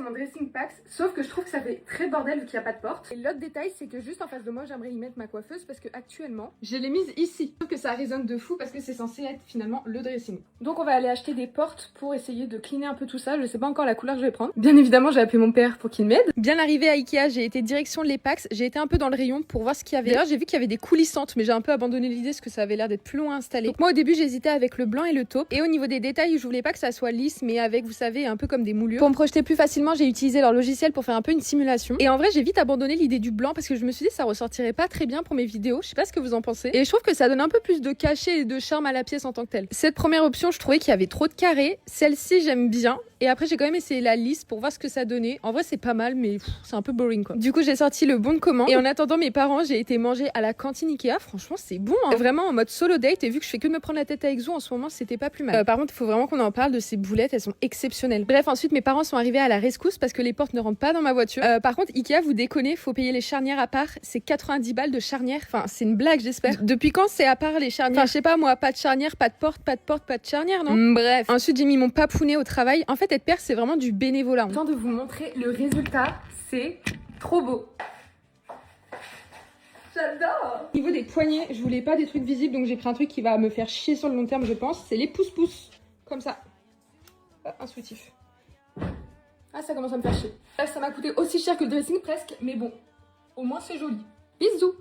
mon dressing Pax, sauf que je trouve que ça fait très bordel vu qu'il n'y a pas de porte. Et l'autre détail, c'est que juste en face de moi, j'aimerais y mettre ma coiffeuse parce que actuellement, je l'ai mise ici. Je trouve que ça résonne de fou parce que c'est censé être finalement le dressing. Donc on va aller acheter des portes pour essayer de cleaner un peu tout ça. Je sais pas encore la couleur que je vais prendre. Bien évidemment, j'ai appelé mon père pour qu'il m'aide. Bien arrivé à Ikea, j'ai été direction les Pax. J'ai été un peu dans le rayon pour voir ce qu'il y avait. D'ailleurs, j'ai vu qu'il y avait des coulissantes, mais j'ai un peu abandonné l'idée parce que ça avait l'air d'être plus loin à installer. Donc moi au début, j'hésitais avec le blanc et le taupe. Et au niveau des détails, je voulais pas que ça soit lisse, mais avec, vous savez, un peu comme des moulures. Pour me projeter plus facilement, j'ai utilisé leur logiciel pour faire un peu une simulation. Et en vrai, j'ai vite abandonné l'idée du blanc parce que je me suis dit ça ressortirait pas très bien pour mes vidéos. Je sais pas ce que vous en pensez. Et je trouve que ça donne un peu plus de cachet et de charme à la pièce en tant que telle. Cette première option, je trouvais qu'il y avait trop de carrés. Celle-ci, j'aime bien. Et après, j'ai quand même essayé la lisse pour voir ce que ça donnait. En vrai, c'est pas mal, mais c'est un peu boring quoi. Du coup, j'ai sorti le bon de commande. Et en attendant mes parents, j'ai été manger à la cantine Ikea. Franchement, c'est bon, hein. Vraiment en mode solo date. Et vu que je fais que de me prendre la tête avec Zou en ce moment, c'était pas plus mal. Par contre, il faut vraiment qu'on en parle de ces boulettes. Elles sont exceptionnelles. Bref, ensuite, mes parents sont arrivés à la rescousse parce que les portes ne rentrent pas dans ma voiture. Par contre, Ikea, vous déconnez, faut payer les charnières à part. C'est 90 balles de charnières. Enfin, c'est une blague, j'espère. Depuis quand c'est à part les charnières? Enfin, je sais pas moi, pas de charnière, pas de porte, pas de charnière, non? Bref. Ensuite, j'ai mis mon papounet au travail. En fait, être père, c'est vraiment du bénévolat. Temps de vous montrer le résultat, c'est trop beau. J'adore. Au niveau des poignets, je voulais pas des trucs visibles, donc j'ai pris un truc qui va me faire chier sur le long terme, je pense. C'est les pouces-pouces, comme ça. Intuitif. Ah, ça commence à me faire chier. Bref, ça m'a coûté aussi cher que le dressing presque, mais bon, au moins c'est joli. Bisous.